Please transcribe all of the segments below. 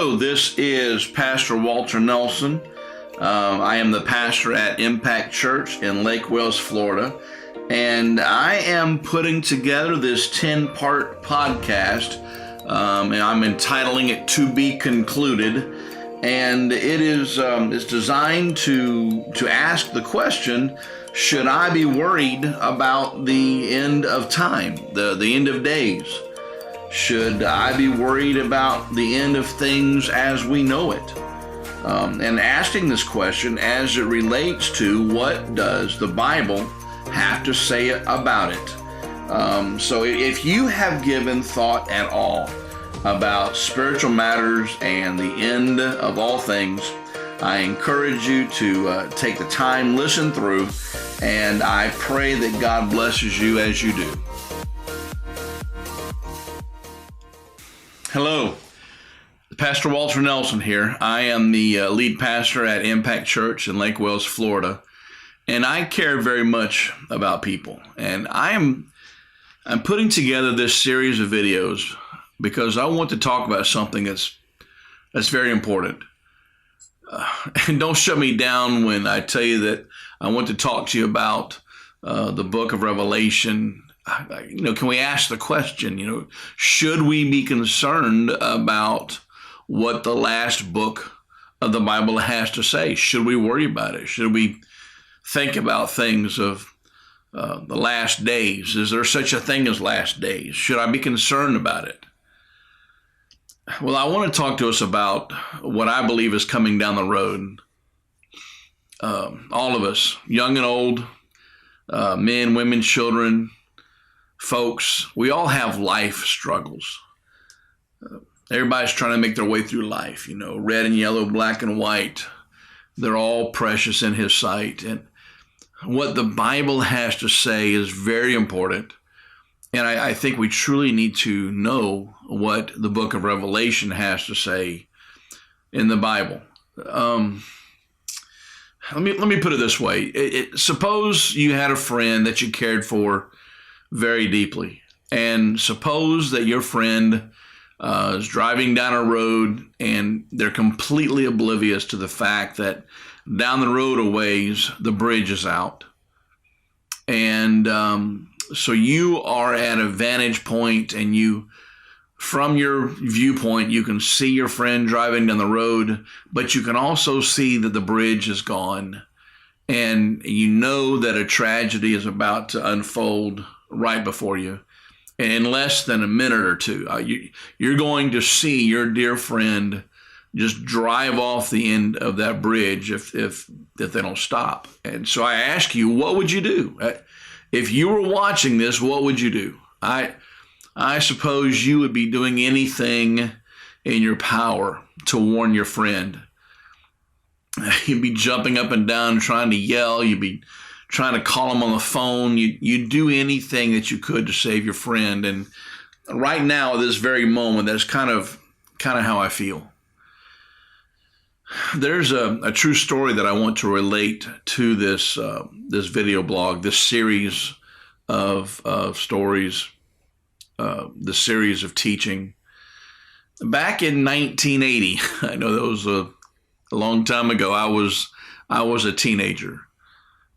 Hello, this is Pastor Walter Nelson. I am the pastor at Impact Church in Lake Wales, Florida, and I am putting together this 10-part podcast, and I'm entitling it To Be Concluded, and it is it's designed to ask the question, should I be worried about the end of time, the end of days? Should I be worried about the end of things as we know it? And asking this question as it relates to what does the Bible have to say about it? So if you have given thought at all about spiritual matters and the end of all things, I encourage you to take the time, listen through, and I pray that God blesses you as you do. Hello, Pastor Walter Nelson here. I am the lead pastor at Impact Church in Lake Wales, Florida, and I care very much about people. And I'm putting together this series of videos because I want to talk about something that's very important. And don't shut me down when I tell you that I want to talk to you about the book of Revelation. Can we ask the question, should we be concerned about what the last book of the Bible has to say? Should we worry about it? Should we think about things of the last days? Is there such a thing as last days? Should I be concerned about it? Well, I want to talk to us about what I believe is coming down the road. All of us, young and old, men, women, children, folks, we all have life struggles. Everybody's trying to make their way through life, red and yellow, black and white. They're all precious in His sight. And what the Bible has to say is very important. And I think we truly need to know what the book of Revelation has to say in the Bible. Let me put it this way. Suppose you had a friend that you cared for very deeply. And suppose that your friend is driving down a road and they're completely oblivious to the fact that down the road a ways, the bridge is out. And so you are at a vantage point, and from your viewpoint, you can see your friend driving down the road, but you can also see that the bridge is gone. And you know that a tragedy is about to unfold right before you. In less than a minute or two, you're going to see your dear friend just drive off the end of that bridge if they don't stop. And so I ask you, what would you do? If you were watching this, what would you do? I suppose you would be doing anything in your power to warn your friend. You'd be jumping up and down trying to yell. You'd be trying to call them on the phone. You'd do anything that you could to save your friend. And right now, at this very moment, that's kind of how I feel. There's a true story that I want to relate to this video blog, this series of stories, the series of teaching. Back in 1980, I know that was a long time ago. I was a teenager.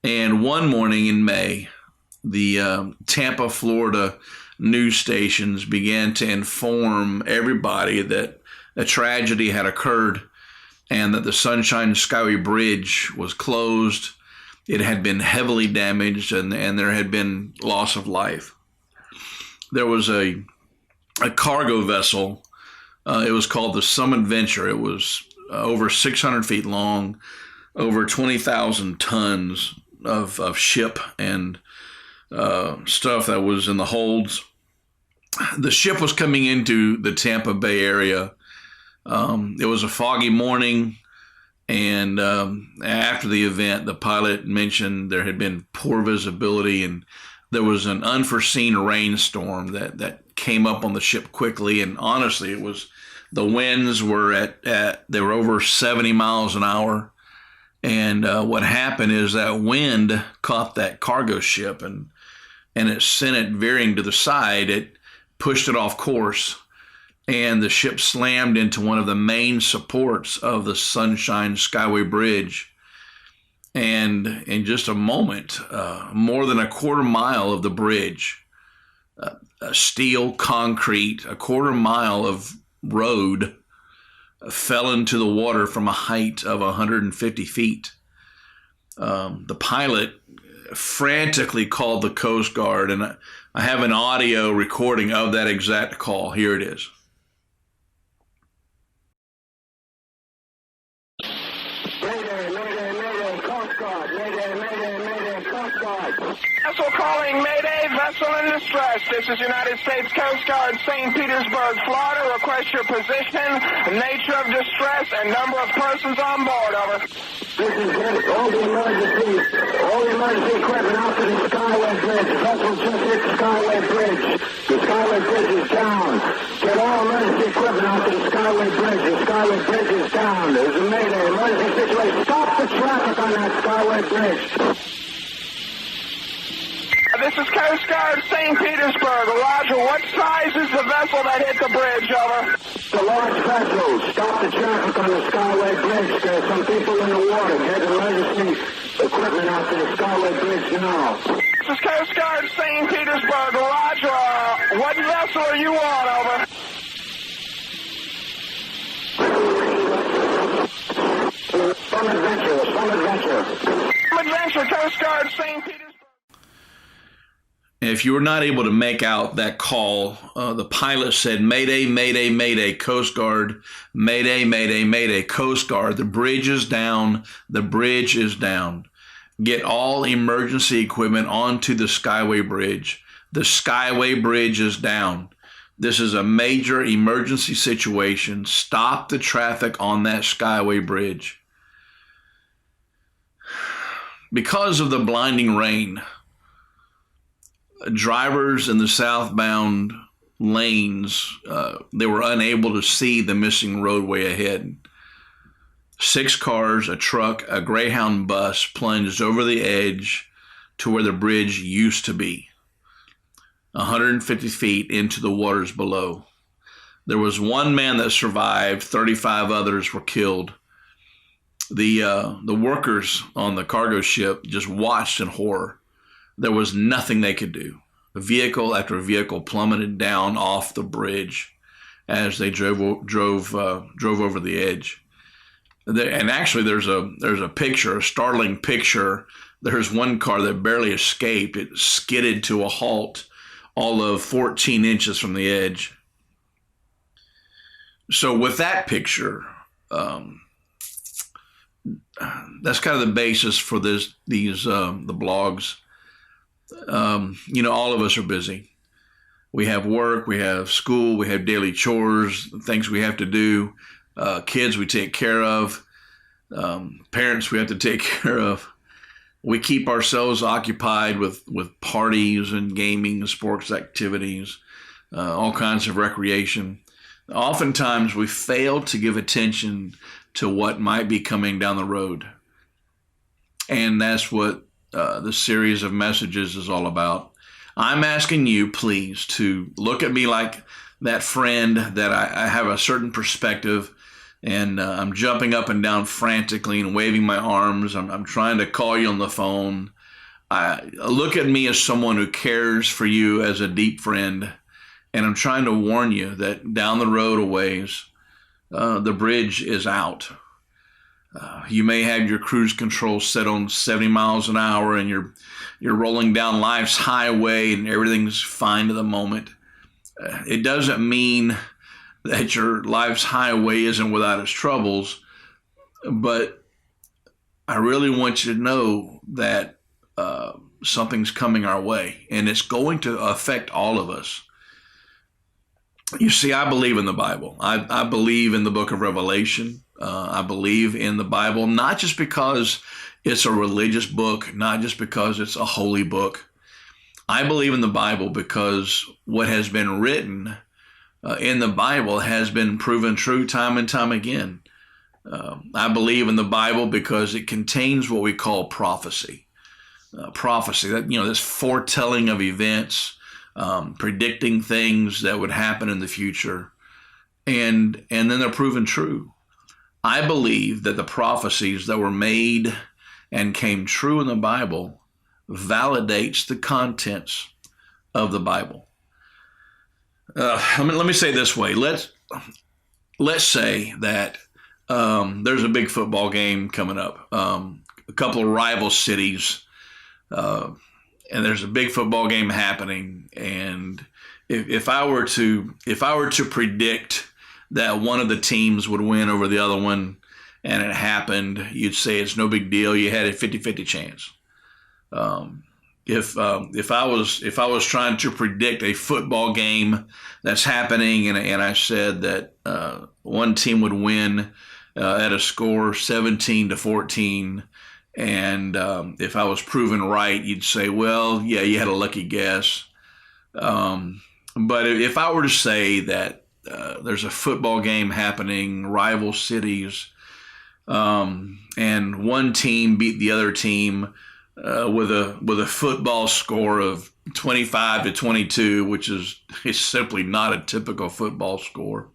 And one morning in May, the Tampa, Florida news stations began to inform everybody that a tragedy had occurred and that the Sunshine Skyway Bridge was closed. It had been heavily damaged, and there had been loss of life. There was a cargo vessel. It was called the Summit Venture. It was over 600 feet long, over 20,000 tons of ship and stuff that was in the holds. The ship was coming into the Tampa Bay area. It was a foggy morning, and after the event, the pilot mentioned there had been poor visibility, and there was an unforeseen rainstorm that came up on the ship quickly. And honestly, the winds were they were over 70 miles an hour. And what happened is that wind caught that cargo ship and it sent it veering to the side. It pushed it off course. and the ship slammed into one of the main supports of the Sunshine Skyway Bridge. And in just a moment, more than a quarter mile of the bridge, steel, concrete, a quarter mile of road fell into the water from a height of 150 feet. The pilot frantically called the Coast Guard, and I have an audio recording of that exact call. Here it is. Vessel calling, Mayday, vessel in distress. This is United States Coast Guard, St. Petersburg, Florida. Request your position, nature of distress, and number of persons on board. Over. This is it. All the emergency equipment out to the Skyway Bridge. The vessel just hit the Skyway Bridge. The Skyway Bridge is down. Get all emergency equipment out to the Skyway Bridge. The Skyway Bridge is down. There's a mayday, emergency situation. Stop the traffic on that Skyway Bridge. This is Coast Guard, St. Petersburg. Roger, what size is the vessel that hit the bridge? Over. The large vessel. Stop the traffic on the Skyway Bridge. There's some people in the water. Get emergency equipment out to the Skyway Bridge now. This is Coast Guard, St. Petersburg. Roger, what vessel are you on? Over. Some adventure. Some adventure, Coast Guard, St. Petersburg. If you were not able to make out that call, the pilot said, "Mayday, mayday, mayday, Coast Guard. Mayday, mayday, mayday, Coast Guard. The bridge is down. The bridge is down. Get all emergency equipment onto the Skyway Bridge. The Skyway Bridge is down. This is a major emergency situation. Stop the traffic on that Skyway Bridge." Because of the blinding rain, drivers in the southbound lanes, they were unable to see the missing roadway ahead. 6 cars, a truck, a Greyhound bus plunged over the edge to where the bridge used to be, 150 feet into the waters below. There was 1 man that survived, 35 others were killed. The workers on the cargo ship just watched in horror. There was nothing they could do. Vehicle after vehicle plummeted down off the bridge as they drove over the edge. And actually, there's a picture, a startling picture. There's one car that barely escaped. It skidded to a halt, all of 14 inches from the edge. So with that picture, that's kind of the basis for the blogs. All of us are busy. We have work, we have school, we have daily chores, things we have to do, kids we take care of, parents we have to take care of. We keep ourselves occupied with parties and gaming, sports activities, all kinds of recreation. Oftentimes we fail to give attention to what might be coming down the road. And that's what the series of messages is all about. I'm asking you, please, to look at me like that friend that I have a certain perspective, and I'm jumping up and down frantically and waving my arms. I'm trying to call you on the phone. Look at me as someone who cares for you as a deep friend, and I'm trying to warn you that down the road a ways, the bridge is out. You may have your cruise control set on 70 miles an hour and you're rolling down life's highway and everything's fine to the moment. It doesn't mean that your life's highway isn't without its troubles, but I really want you to know that something's coming our way, and it's going to affect all of us. You see, I believe in the Bible. I believe in the book of Revelation. I believe in the Bible, not just because it's a religious book, not just because it's a holy book. I believe in the Bible because what has been written in the Bible has been proven true time and time again. I believe in the Bible because it contains what we call prophecy. Prophecy, this foretelling of events, predicting things that would happen in the future. and then they're proven true. I believe that the prophecies that were made and came true in the Bible validates the contents of the Bible. Let me say it this way. Let's say that there's a big football game coming up. A couple of rival cities, and there's a big football game happening. And if I were to predict that one of the teams would win over the other one, and it happened, you'd say it's no big deal. You had a 50-50 chance. If I was trying to predict a football game that's happening, and I said that one team would win at a score 17-14, and if I was proven right, you'd say, well, yeah, you had a lucky guess. But if I were to say that there's a football game happening, rival cities, and one team beat the other team with a football score of 25-22, which is simply not a typical football score.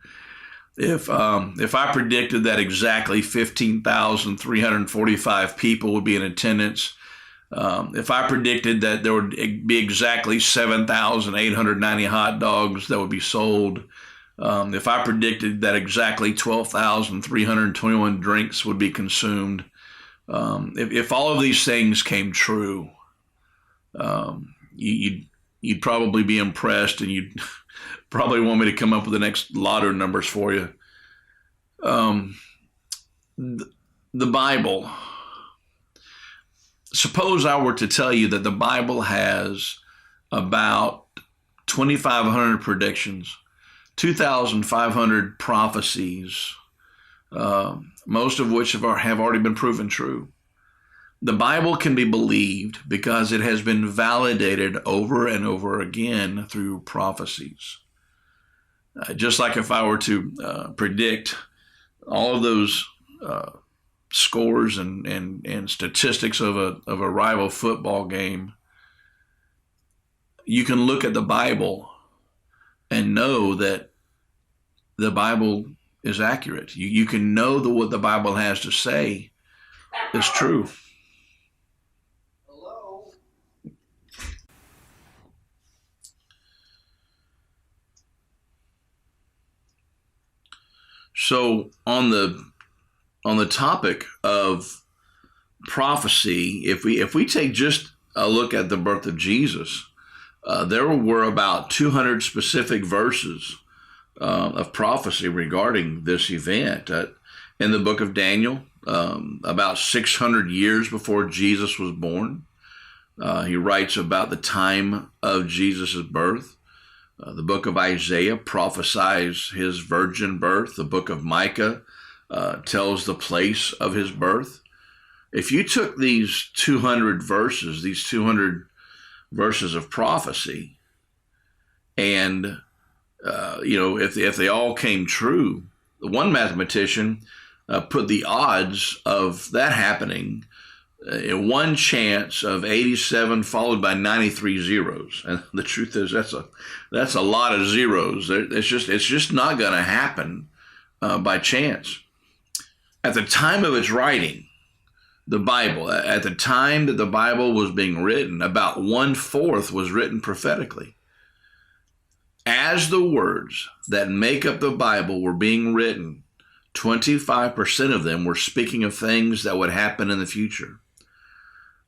If I predicted that exactly 15,345 people would be in attendance, if I predicted that there would be exactly 7,890 hot dogs that would be sold, if I predicted that exactly 12,321 drinks would be consumed, if all of these things came true, you'd probably be impressed, and you'd probably want me to come up with the next lottery numbers for you. The Bible. Suppose I were to tell you that the Bible has about 2,500 predictions, 2,500 prophecies, most of which have already been proven true. The Bible can be believed because it has been validated over and over again through prophecies. Just like if I were to predict all of those scores and statistics of a rival football game, you can look at the Bible and know that the Bible is accurate. You can know that what the Bible has to say is true. Hello? So on the topic of prophecy, if we take just a look at the birth of Jesus, there were about 200 specific verses of prophecy regarding this event. In the book of Daniel, about 600 years before Jesus was born, he writes about the time of Jesus' birth. The book of Isaiah prophesies his virgin birth. The book of Micah tells the place of his birth. If you took these 200 verses of prophecy, and if they all came true, one mathematician put the odds of that happening in one chance of 87 followed by 93 zeros. And the truth is that's a lot of zeros. It's just not going to happen by chance. At the time of its writing, the Bible, at the time that the Bible was being written, about 1/4 was written prophetically. As the words that make up the Bible were being written, 25% of them were speaking of things that would happen in the future.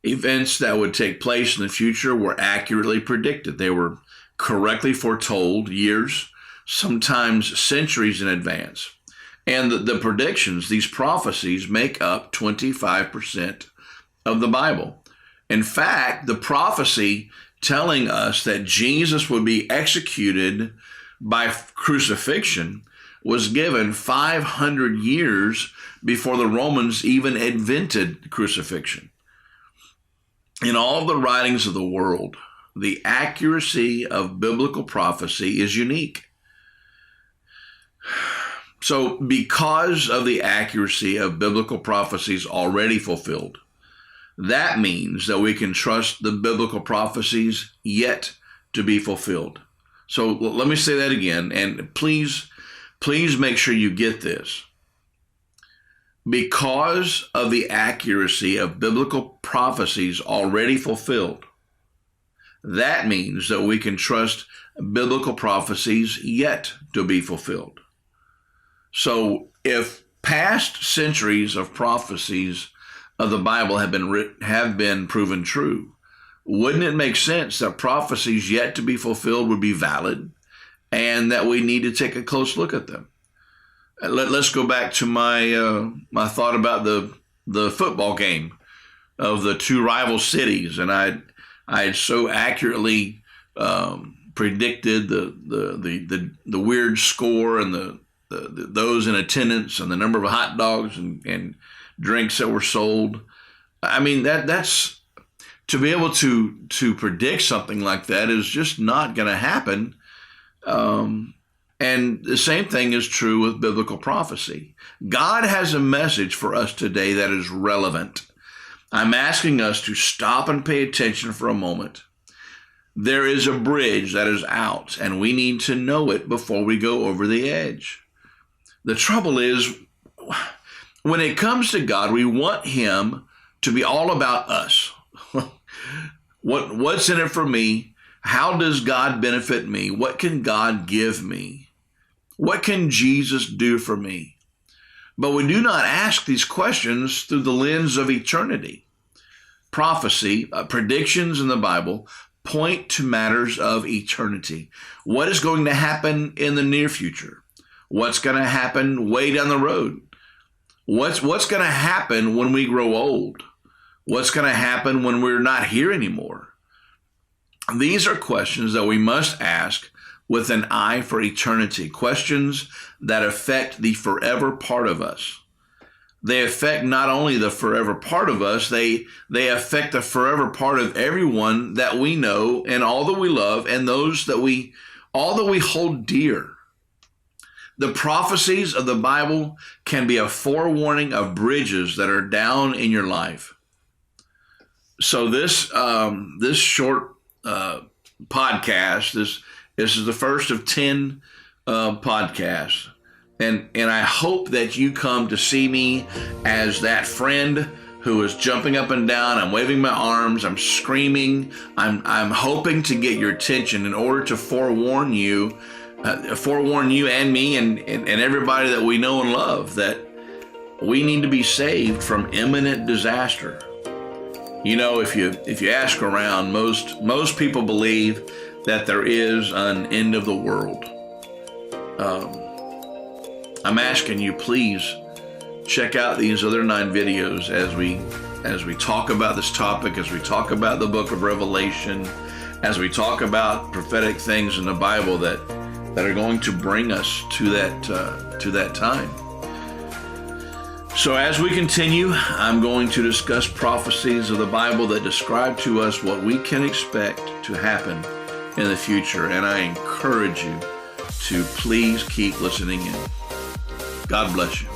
Events that would take place in the future were accurately predicted. They were correctly foretold years, sometimes centuries in advance. And the predictions, these prophecies, make up 25% of the Bible. In fact, the prophecy telling us that Jesus would be executed by crucifixion was given 500 years before the Romans even invented crucifixion. In all of the writings of the world, the accuracy of biblical prophecy is unique. So because of the accuracy of biblical prophecies already fulfilled, that means that we can trust the biblical prophecies yet to be fulfilled. So let me say that again, and please Please make sure you get this. Because of the accuracy of biblical prophecies already fulfilled, that means that we can trust biblical prophecies yet to be fulfilled. So if past centuries of prophecies of the Bible have been proven true, wouldn't it make sense that prophecies yet to be fulfilled would be valid and that we need to take a close look at them? Let's go back to my thought about the football game of the two rival cities, and I had so accurately predicted the weird score and those in attendance and the number of hot dogs and drinks that were sold. I mean, that's to be able to predict something like that is just not going to happen. And the same thing is true with biblical prophecy. God has a message for us today that is relevant. I'm asking us to stop and pay attention for a moment. There is a bridge that is out, and we need to know it before we go over the edge. The trouble is, when it comes to God, we want him to be all about us. What's in it for me? How does God benefit me? What can God give me? What can Jesus do for me? But we do not ask these questions through the lens of eternity. Prophecy, predictions in the Bible point to matters of eternity. What is going to happen in the near future? What's going to happen way down the road? What's going to happen when we grow old? What's going to happen when we're not here anymore? These are questions that we must ask with an eye for eternity, questions that affect the forever part of us. They affect not only the forever part of us, they affect the forever part of everyone that we know and all that we love and all that we hold dear. The prophecies of the Bible can be a forewarning of bridges that are down in your life. So this short podcast, this is the first of 10 podcasts. And I hope that you come to see me as that friend who is jumping up and down. I'm waving my arms. I'm screaming. I'm hoping to get your attention in order to forewarn you and me and everybody that we know and love that we need to be saved from imminent disaster. You know, if you ask around, most people believe that there is an end of the world. I'm asking you, please check out these other 9 videos as we talk about this topic, as we talk about the book of Revelation, as we talk about prophetic things in the Bible that are going to bring us to that time. So as we continue, I'm going to discuss prophecies of the Bible that describe to us what we can expect to happen in the future, and I encourage you to please keep listening in. God bless you.